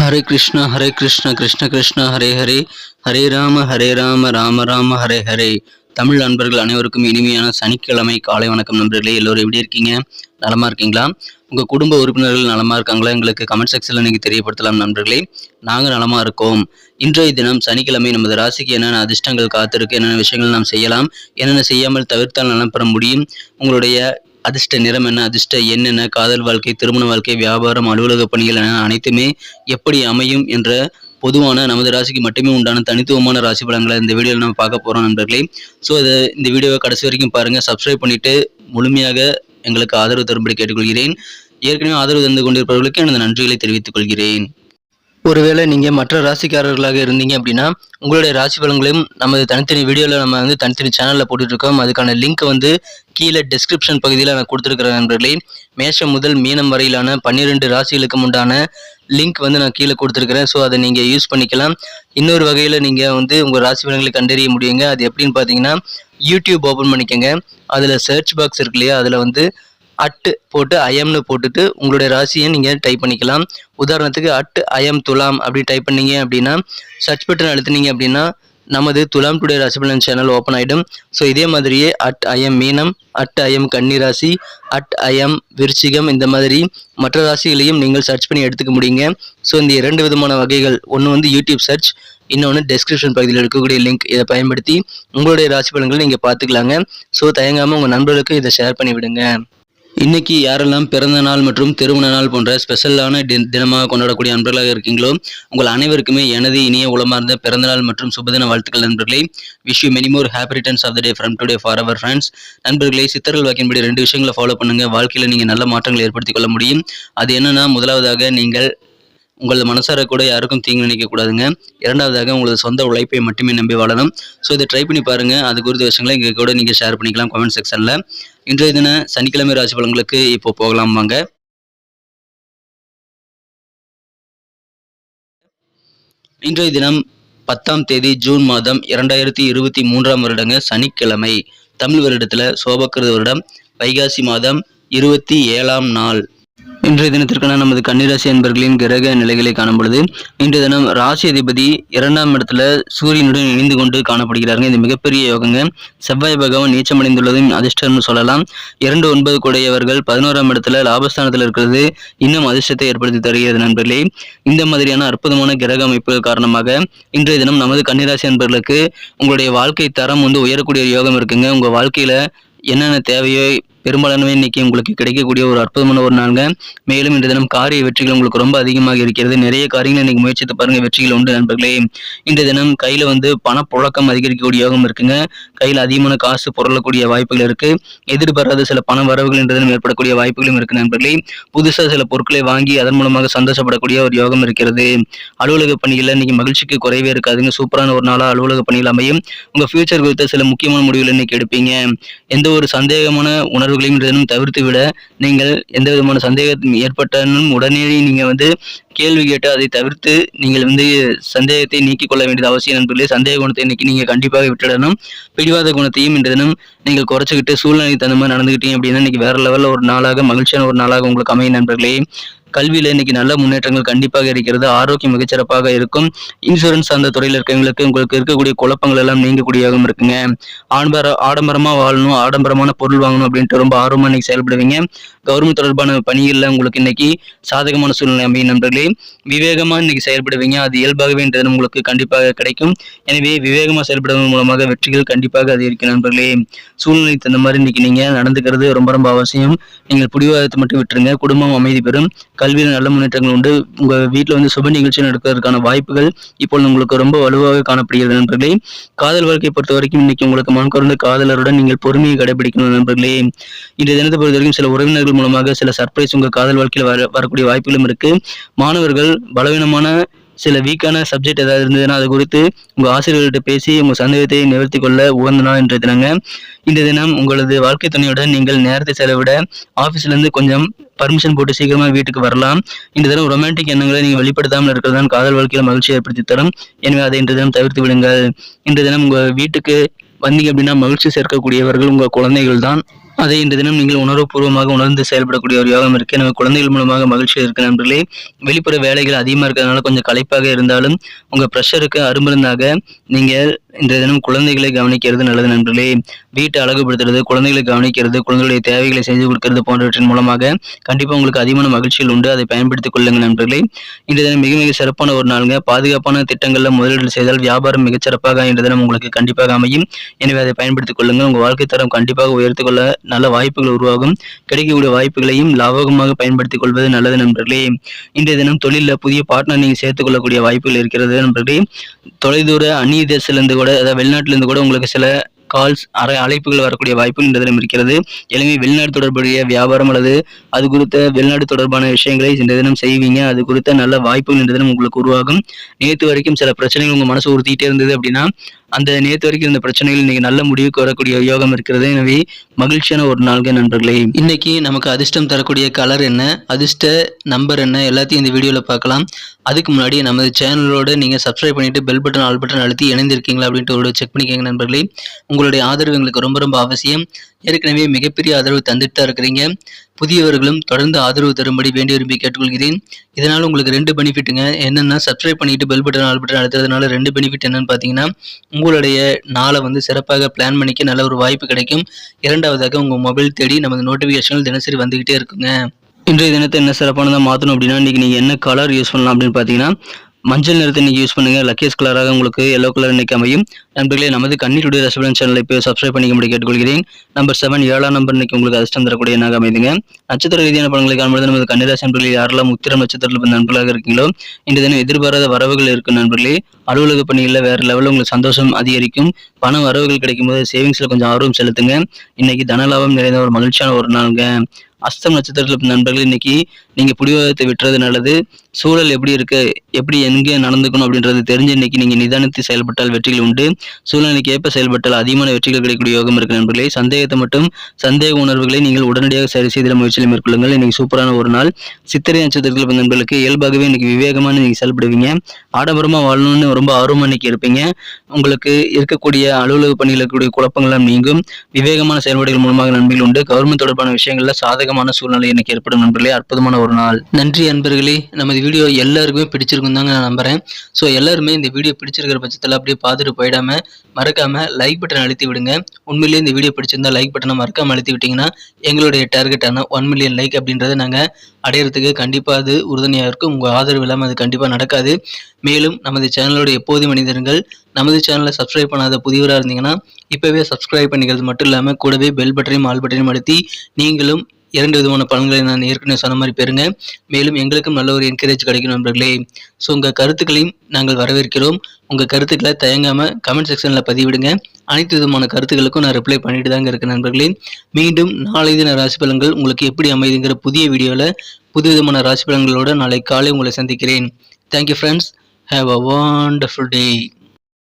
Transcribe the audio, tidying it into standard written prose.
ஹரே கிருஷ்ண கிருஷ்ண கிருஷ்ண ஹரே ஹரே, ஹரே ராம ராம ராம ஹரே ஹரே. தமிழ் நண்பர்கள் அனைவருக்கும் இனிமையான சனிக்கிழமை காலை வணக்கம் நண்பர்களே. எல்லோரும் எப்படி இருக்கீங்க? நலமா இருக்கீங்களா? உங்கள் குடும்ப உறுப்பினர்கள் நலமா இருக்காங்களா? எங்களுக்கு கமெண்ட் செக்ஷனில் நீங்கள் தெரியப்படுத்தலாம் நண்பர்களே. நாங்கள் நலமா இருக்கோம். இன்றைய தினம் சனிக்கிழமை நமது ராசிக்கு என்னென்ன அதிர்ஷ்டங்கள் காத்திருக்கு, என்னென்ன விஷயங்கள் நாம் செய்யலாம், என்னென்ன செய்யாமல் தவிர்த்தால் நலம் பெற முடியும், உங்களுடைய அதிர்ஷ்ட நிறம் என்ன, அதிர்ஷ்ட எண் என்ன, காதல் வாழ்க்கை, திருமண வாழ்க்கை, வியாபாரம், அலுவலக பணிகள் என அனைத்துமே எப்படி அமையும் என்ற பொதுவான நமது ராசிக்கு மட்டுமே உண்டான தனித்துவமான ராசி பலன்களை இந்த வீடியோவில் நம்ம பார்க்க போகிறோம் நண்பர்களே. ஸோ இந்த வீடியோவை கடைசி வரைக்கும் பாருங்கள். சப்ஸ்கிரைப் பண்ணிவிட்டு முழுமையாக எங்களுக்கு ஆதரவு தரும்படி கேட்டுக்கொள்கிறேன். ஏற்கனவே ஆதரவு தந்து கொண்டிருப்பவர்களுக்கு எனது நன்றிகளை தெரிவித்துக் கொள்கிறேன். ஒருவேளை நீங்கள் மற்ற ராசிக்காரர்களாக இருந்தீங்க அப்படின்னா உங்களுடைய ராசி பலன்களையும் நமது தனித்தனி வீடியோவில் நம்ம தனித்தனி சேனலில் போட்டுட்ருக்கோம். அதுக்கான லிங்க் கீழே டிஸ்கிரிப்ஷன் பகுதியில் நான் கொடுத்துருக்கிறேன் நண்பர்களே. மேஷம் முதல் மீனம் வரையிலான 12 ராசிகளுக்கு உண்டான லிங்க் நான் கீழே கொடுத்துருக்கிறேன். ஸோ அதை நீங்கள் யூஸ் பண்ணிக்கலாம். இன்னொரு வகையில் நீங்கள் உங்கள் ராசி பலன்களை கண்டறிய முடியுங்க. அது எப்படின்னு பார்த்தீங்கன்னா, யூடியூப் ஓப்பன் பண்ணிக்கோங்க. அதில் சர்ச் பாக்ஸ் இருக்கு இல்லையா, அதில் அட்டு போட்டு ஐஎம்னு போட்டுட்டு உங்களுடைய ராசியை நீங்கள் டைப் பண்ணிக்கலாம். உதாரணத்துக்கு @IM துலாம் அப்படி டைப் பண்ணீங்க அப்படின்னா, சர்ச் பட்டன் அழுத்தினீங்க அப்படின்னா நமது துலாம் டுடே ராசி பலன் சேனல் ஓப்பன் ஆகிடும். ஸோ இதே மாதிரியே @IM மீனம், @IM கன்னி ராசி, @IM விருச்சிகம், இந்த மாதிரி மற்ற ராசிகளையும் நீங்கள் சர்ச் பண்ணி எடுத்துக்க முடியுங்க. ஸோ இந்த 2 விதமான வகைகள், ஒன்று யூடியூப் சர்ச், இன்னொன்று டெஸ்கிரிப்ஷன் பகுதியில் இருக்கக்கூடிய லிங்க். இதை பயன்படுத்தி உங்களுடைய ராசி பலன்களை நீங்கள் பார்த்துக்கலாங்க. ஸோ தயங்காமல் உங்கள் நண்பர்களுக்கு இதை ஷேர் பண்ணி விடுங்க. இன்னைக்கு யாரெல்லாம் பிறந்த நாள் மற்றும் திருமண நாள் போன்ற ஸ்பெஷலான தினமாக கொண்டாடக்கூடிய நண்பர்களாக இருக்கீங்களோ, உங்கள் அனைவருக்குமே எனது இனிய உளமார்ந்த பிறந்தநாள் மற்றும் சுபதின வாழ்த்துக்கள் நண்பர்களே. Wish you many more happy returns of the day from today for our friends. நண்பர்களே, சித்தர்கள் வாக்கின்படி 2 விஷயங்களை ஃபாலோ பண்ணுங்க. வாழ்க்கையில் நீங்கள் நல்ல மாற்றங்களை ஏற்படுத்திக் கொள்ள முடியும். அது என்னன்னா, முதலாவதாக நீங்கள் உங்களது மனசார கூட யாருக்கும் தீங்கு நினைக்கக்கூடாதுங்க. இரண்டாவதாக உங்களது சொந்த உழைப்பை மட்டுமே நம்பி வாழணும். ஸோ இதை ட்ரை பண்ணி பாருங்கள். அது குறித்த விஷயங்களை எங்கள் கூட நீங்கள் ஷேர் பண்ணிக்கலாம் கமெண்ட் செக்ஷனில். இன்றைய தின சனிக்கிழமை ராசி பலன்களுக்கு இப்போ போகலாம் வாங்க. இன்றைய தினம் 10ஆம் தேதி ஜூன் மாதம் 2023ஆம் வருடங்க, சனிக்கிழமை. தமிழ் வருடத்தில் சோபக்கிருத வருடம் வைகாசி மாதம் 27ஆம் நாள். இன்றைய தினத்திற்கான நமது கன்னிராசி அன்பர்களின் கிரக நிலைகளை காணும் பொழுது, இன்றைய தினம் ராசி அதிபதி 2ஆம் இடத்துல சூரியனுடன் இணைந்து கொண்டு காணப்படுகிறார்கள். இது மிகப்பெரிய யோகங்க. செவ்வாய் பகவான் நீச்சமடைந்துள்ளதும் அதிர்ஷ்டம்னு சொல்லலாம். 2-9 கூடையவர்கள் 11ஆம் இடத்துல லாபஸ்தானத்தில் இருக்கிறது இன்னும் அதிர்ஷ்டத்தை ஏற்படுத்தி தருகிறது நண்பர்களே. இந்த மாதிரியான அற்புதமான கிரக அமைப்புகள் காரணமாக இன்றைய தினம் நமது கன்னிராசி அன்பர்களுக்கு உங்களுடைய வாழ்க்கை தரம் உயரக்கூடிய யோகம் இருக்குங்க. உங்கள் வாழ்க்கையில என்னென்ன தேவையோ பெரும்பாலானவை இன்னைக்கு உங்களுக்கு கிடைக்கக்கூடிய ஒரு அற்புதமான ஒரு நாளுங்க. மேலும் இன்றைய தினம் காரிய வெற்றிகள் உங்களுக்கு ரொம்ப அதிகமாக இருக்கிறது. நிறைய காரியங்கள் இன்னைக்கு முயற்சித்து பாருங்க, வெற்றிகள் உண்டு நண்பர்களே. இன்றைய தினம் கையில பணப்புழக்கம் அதிகரிக்கக்கூடிய யோகம் இருக்குங்க. கையில் அதிகமான காசு புரளக்கூடிய வாய்ப்புகள் இருக்கு. எதிர்பாராத சில பண வரவுகள் இன்றைய தினம் ஏற்படக்கூடிய வாய்ப்புகளும் இருக்கு நண்பர்களே. புதுசாக சில பொருட்களை வாங்கி அதன் மூலமாக சந்தோஷப்படக்கூடிய ஒரு யோகம் இருக்கிறது. அலுவலக பணிகளில் இன்னைக்கு மகிழ்ச்சிக்கு குறைவே இருக்காதுங்க. சூப்பரான ஒரு நாளாக அலுவலக பணிகள் அமையும். உங்க ஃபியூச்சர் குறித்த சில முக்கியமான முடிவுகள் இன்னைக்கு எடுப்பீங்க. எந்த ஒரு சந்தேகமான உணர்வுகளையும் தவிர்த்து விட, நீங்கள் எந்த விதமான சந்தேகம் ஏற்பட்டாலும் உடனே நீங்க கேள்வி கேட்டு அதை தவிர்த்து நீங்கள் சந்தேகத்தை நீக்கிக் கொள்ள வேண்டியது அவசியம் நண்பர்களே. சந்தேக குணத்தை இன்னைக்கு நீங்க கண்டிப்பாக விட்டுடணும். பிடிவாத குணத்தையும் இன்றைய தினம் நீங்கள் குறைச்சிக்கிட்டு சூழ்நிலைக்கு தகுந்த மாதிரி நடந்துக்கிட்டீங்க அப்படின்னா இன்னைக்கு வேற லெவலில் ஒரு நாளாக, மகிழ்ச்சியான ஒரு நாளாக உங்களுக்கு அமையும் நண்பர்களே. கல்வியில இன்னைக்கு நல்ல முன்னேற்றங்கள் கண்டிப்பாக இருக்கிறது. ஆரோக்கியம் மிகச்சிறப்பாக இருக்கும். இன்சூரன்ஸ் அந்த துறையில் இருக்கவங்களுக்கு உங்களுக்கு இருக்கக்கூடிய குழப்பங்கள் எல்லாம் நீங்கக்கூடியவும் இருக்குங்க. ஆடம்பரமா வாழணும், ஆடம்பரமான பொருள் வாங்கணும் அப்படின்ட்டு ரொம்ப ஆர்வமா இன்னைக்கு செயல்படுவீங்க. கவர்மெண்ட் தொடர்பான பணிகளில் உங்களுக்கு இன்னைக்கு சாதகமான சூழ்நிலை அமையும் நண்பர்களே. விவேகமா இன்னைக்கு செயல்படுவீங்க. அது இயல்பாகவே இன்றைய உங்களுக்கு கண்டிப்பாக கிடைக்கும். எனவே விவேகமா செயல்படுவதன் மூலமாக வெற்றிகள் கண்டிப்பாக அதிகரிக்கும் நண்பர்களே. சூழ்நிலைக்கு தகுந்த மாதிரி இன்னைக்கு நீங்க நடந்துக்கிறது ரொம்ப ரொம்ப அவசியம். நீங்கள் பிடிவாதத்தை மட்டும் விட்டுருங்க. குடும்பம் அமைதி பெறும். கல்வியில் நல்ல முன்னேற்றங்கள் உண்டு. உங்க வீட்டில் சுப நிகழ்ச்சி நடக்கிறதுக்கான வாய்ப்புகள் இப்பொழுது உங்களுக்கு ரொம்ப வலுவாக காணப்படுகிறது நண்பர்களே. காதல் வாழ்க்கையை பொறுத்த வரைக்கும் இன்னைக்கு உங்களுக்கு மனக்கொருந்த காதலருடன் நீங்கள் பொறுமையை கடைபிடிக்கணும் நண்பர்களே. இன்றைய தினத்தை பொறுத்த வரைக்கும் சில உறவினர்கள் மூலமாக சில சர்ப்ரைஸ் உங்க காதல் வாழ்க்கையில் வரக்கூடிய வாய்ப்புகளும் இருக்கு. மாணவர்கள் பலவீனமான சில வீக்கான சப்ஜெக்ட் ஏதாவது இருந்ததுன்னா அது குறித்து உங்கள் ஆசிரியர்கள்ட்ட பேசி உங்கள் சந்தேகத்தை நிவர்த்தி கொள்ள உகந்த நாள் என்ற தினங்க. இந்த தினம் உங்களது வாழ்க்கை துணையுடன் நீங்கள் நேரத்தை செலவிட ஆஃபீஸ்லேருந்து கொஞ்சம் பர்மிஷன் போட்டு சீக்கிரமாக வீட்டுக்கு வரலாம். இந்த தினம் ரொமான்டிக் எண்ணங்களை நீங்கள் வெளிப்படுத்தாமல் இருக்கிறது தான் காதல் வாழ்க்கையில் மகிழ்ச்சி ஏற்படுத்தி தரும். எனவே அதை இன்றைய தினம் தவிர்த்து விடுங்கள். இன்றைய தினம் உங்கள் வீட்டுக்கு வந்தீங்க அப்படின்னா மகிழ்ச்சி சேர்க்கக்கூடியவர்கள் உங்கள் குழந்தைகள் தான். அதை இன்று தினம் நீங்கள் உணர்வுபூர்வமாக உணர்ந்து செயல்படக்கூடிய ஒரு யோகம் இருக்கு. நம்ம குழந்தைகள் மூலமாக மகிழ்ச்சி இருக்கு நண்பர்களே. வெளிப்புற வேலைகள் அதிகமாக இருக்கிறதுனால கொஞ்சம் களைப்பாக இருந்தாலும் உங்க ப்ரெஷருக்கு அருமருந்தாக நீங்கள் இன்றைய தினம் குழந்தைகளை கவனிக்கிறது நல்லது நண்பர்களே. வீட்டை அழகுபடுத்துறது, குழந்தைகளை கவனிக்கிறது, குழந்தைகளுடைய தேவைகளை செஞ்சு கொடுக்கிறது போன்றவற்றின் மூலமாக கண்டிப்பாக உங்களுக்கு அதிகமான மகிழ்ச்சிகள் உண்டு. அதை பயன்படுத்திக் கொள்ளுங்க நண்பர்களே. இன்றைய தினம் மிக மிக சிறப்பான ஒரு நாளுங்க. பாதுகாப்பான திட்டங்களில் முதலீடு செய்தால் வியாபாரம் மிகச்சிறப்பாக இன்றைய தினம் உங்களுக்கு கண்டிப்பாக அமையும். எனவே அதை பயன்படுத்திக் கொள்ளுங்கள். உங்கள் வாழ்க்கை தரம் கண்டிப்பாக உயர்த்திக் கொள்ள நல்ல வாய்ப்புகள் உருவாகும். கிடைக்கக்கூடிய வாய்ப்புகளையும் லாபகமாக பயன்படுத்திக் கொள்வது நல்லது நண்பர்களே. இன்றைய தினம் தொழிலில் புதிய பார்ட்னர் நீங்கள் சேர்த்துக் கொள்ளக்கூடிய வாய்ப்புகள் இருக்கிறது நண்பர்களே. தொலைதூர அந்நிய தேசத்திலிருந்து கூட, அதாவது வெளிநாட்டிலிருந்து கூட உங்களுக்கு சில கால்ஸ் அழைப்புகள் வரக்கூடிய வாய்ப்பு இந்த தினம் இருக்கிறது. எனவே வெளிநாடு தொடர்புடைய வியாபாரம் அல்லது அது குறித்த வெளிநாடு தொடர்பான விஷயங்களை இந்த தினம் செய்வீங்க. அது குறித்த நல்ல வாய்ப்புகள் இந்த தினம் உங்களுக்கு உருவாகும். நேற்று வரைக்கும் சில பிரச்சனைகள் உங்க மனசு உறுத்திட்டே இருந்தது அப்படின்னா அந்த நேற்று வரைக்கும் இருந்த பிரச்சனைகள் இன்னைக்கு நல்ல முடிவுக்கு வரக்கூடிய யோகம் இருக்கிறது. எனவே மகிழ்ச்சியான ஒரு நாள்க நண்பர்களே. இன்னைக்கு நமக்கு அதிர்ஷ்டம் தரக்கூடிய கலர் என்ன, அதிர்ஷ்ட நம்பர் என்ன, எல்லாத்தையும் இந்த வீடியோவில் பார்க்கலாம். அதுக்கு முன்னாடி நமது சேனலோட நீங்கள் சப்ஸ்கிரைப் பண்ணிட்டு பெல் பட்டன் ஆல் பட்டன் அழுத்தி இணைந்திருக்கீங்களா அப்படின்ட்டு ஒரு செக் பண்ணிக்கோங்க நண்பர்களே. உங்களுடைய ஆதரவு எங்களுக்கு ரொம்ப ரொம்ப அவசியம். ஏற்கனவே மிகப்பெரிய ஆதரவு தந்துட்டு தான் இருக்கிறீங்க. புதியவர்களும் தொடர்ந்து ஆதரவு தரும்படி வேண்டி விரும்பி கேட்டுக்கொள்கிறேன். இதனால் உங்களுக்கு 2 பெனிஃபிட்டுங்க. என்னென்னா, சப்ஸ்கிரைப் பண்ணிட்டு பெல் பட்டன் ஆல் பட்டன் அழுத்துறதுனால 2 பெனிஃபிட் என்னன்னு பார்த்தீங்கன்னா, உங்களுடைய நாளை சிறப்பாக பிளான் பண்ணிக்க நல்ல ஒரு வாய்ப்பு கிடைக்கும். இரண்டாவதாக உங்கள் மொபைல் தேடி நமது நோட்டிஃபிகேஷன்கள் தினசரி வந்துகிட்டே இருக்குங்க. இன்றைய தினத்தை என்ன சிறப்பானதாக மாற்றணும் அப்படின்னா, இன்றைக்கி நீங்கள் என்ன கலர் யூஸ் பண்ணலாம் அப்படின்னு பார்த்தீங்கன்னா, மஞ்சள் நிறத்தை நீங்கள் யூஸ் பண்ணுங்க. லக்கியஸ் கலராக உங்களுக்கு எல்லோ கலர் இன்னைக்கு அமையும். நண்பர்களே, நமது கண்ணீருடைய ரசிபலன் சேனலை இப்போ சப்ஸ்கிரைப் பண்ணிக்க கேட்டுக்கொள்கிறேன். நம்பர் 7 7ஆம் நம்பர் இன்னைக்கு உங்களுக்கு அதிர்ஷ்டம் தரக்கூடிய எண்ணாக அமைதுங்க. நட்சத்திர ரீதியான பலன்களை காணும்போது நமது கன்னிராசி நண்பர்கள் யாரெல்லாம் உத்திரம் நட்சத்திரத்தில் நண்பர்களாக இருக்கீங்களோ இந்த தினம் எதிர்பாராத வரவுகள் இருக்கும் நண்பர்களே. அலுவலக பணிகளில் வேறு லெவலில் உங்களுக்கு சந்தோஷம் அதிகரிக்கும். பண வரவுகள் கிடைக்கும் போது சேவிங்ஸில் கொஞ்சம் ஆர்வம் செலுத்துங்க. இன்னைக்கு தனலாபம் நிறைந்த ஒரு மகிழ்ச்சியான ஒரு நாளுங்க. அஸ்தம் நட்சத்திரத்தில் நண்பர்கள் இன்னைக்கு நீங்க பிடிவாதத்தை விட்டுறது நல்லது. சூழல் எப்படி இருக்கு, எப்படி எங்கே நடந்துக்கணும் அப்படின்றது தெரிஞ்சு இன்னைக்கு நீங்க நிதானித்து செயல்பட்டால் வெற்றிகள் உண்டு. சூழ்நிலைக்கு ஏற்ப செயல்பட்டால் அதிகமான வெற்றிகள் கிடைக்கக்கூடிய யோகம் இருக்கு நண்பர்களே. சந்தேகத்தை மட்டும் சந்தேக உணர்வுகளை நீங்கள் உடனடியாக சரி செய்த முயற்சியில் மேற்கொள்ளுங்கள். இன்னைக்கு சூப்பரான ஒரு நாள். சித்திரை நட்சத்திரத்தில் நண்பர்களுக்கு இயல்பாகவே இன்னைக்கு விவேகமான நீங்க செயல்படுவீங்க. ஆடம்பரமா வாழணும்னு ரொம்ப ஆர்வமா இன்னைக்கு இருப்பீங்க. உங்களுக்கு இருக்கக்கூடிய அலுவலக பணியில் இருக்கக்கூடிய குழப்பங்கள்லாம் நீங்கும். விவேகமான செயல்பாடுகள் மூலமாக நன்மைகள் உண்டு. கவர்மெண்ட் தொடர்பான விஷயங்கள்ல சாதகமான சூழ்நிலை இன்னைக்கு ஏற்படும் நண்பர்களே. அற்புதமான ஒரு நாள். நன்றி அன்பர்களே. நமது வீடியோ எல்லாருக்குமே பிடிச்சிருக்கும் தாங்க நான் நம்புறேன். ஸோ எல்லாருமே இந்த வீடியோ பிடிச்சிருக்கிற பட்சத்தில் அப்படியே பார்த்துட்டு போயிடாம மறக்காம லைக் பட்டன் அழுத்தி விடுங்க. உண்மையிலேயே இந்த வீடியோ பிடிச்சிருந்தா லைக் பட்டனை மறக்காம அழுத்தி விட்டீங்கன்னா எங்களுடைய டார்கெட்டான 1 மில்லியன் லைக் அப்படின்றத நாங்கள் அடையிறதுக்கு கண்டிப்பாக அது உறுதுணையாக இருக்கும். உங்கள் ஆதரவு இல்லாமல் அது கண்டிப்பாக நடக்காது. மேலும் நமது சேனலோட எப்போது மனிதர்கள் நமது சேனலை சப்ஸ்கிரைப் பண்ணாத புதியவராக இருந்தீங்கன்னா இப்போவே சப்ஸ்கிரைப் பண்ணிக்கிறது மட்டும் இல்லாமல் கூடவே பெல் பட்டனையும் ஆல் பட்டனையும் அழுத்தி நீங்களும் 2 விதமான பலன்களை நான் ஏற்கனவே சொன்ன மாதிரி பெறுங்க. மேலும் எங்களுக்கும் நல்ல ஒரு என்கரேஜ் கிடைக்கும் நண்பர்களே. ஸோ உங்கள் கருத்துக்களையும் நாங்கள் வரவேற்கிறோம். உங்கள் கருத்துக்களை தயங்காமல் கமெண்ட் செக்ஷனில் பதிவிடுங்க. அனைத்து விதமான கருத்துக்களுக்கும் நான் ரிப்ளை பண்ணிட்டு தாங்க இருக்கேன் நண்பர்களே. மீண்டும் நாளை தின ராசி பலன்கள் உங்களுக்கு எப்படி அமைதுங்கிற புதிய வீடியோவில் புது விதமான ராசி பலன்களோடு நாளை காலை உங்களை சந்திக்கிறேன். Thank you friends. Have a wonderful day.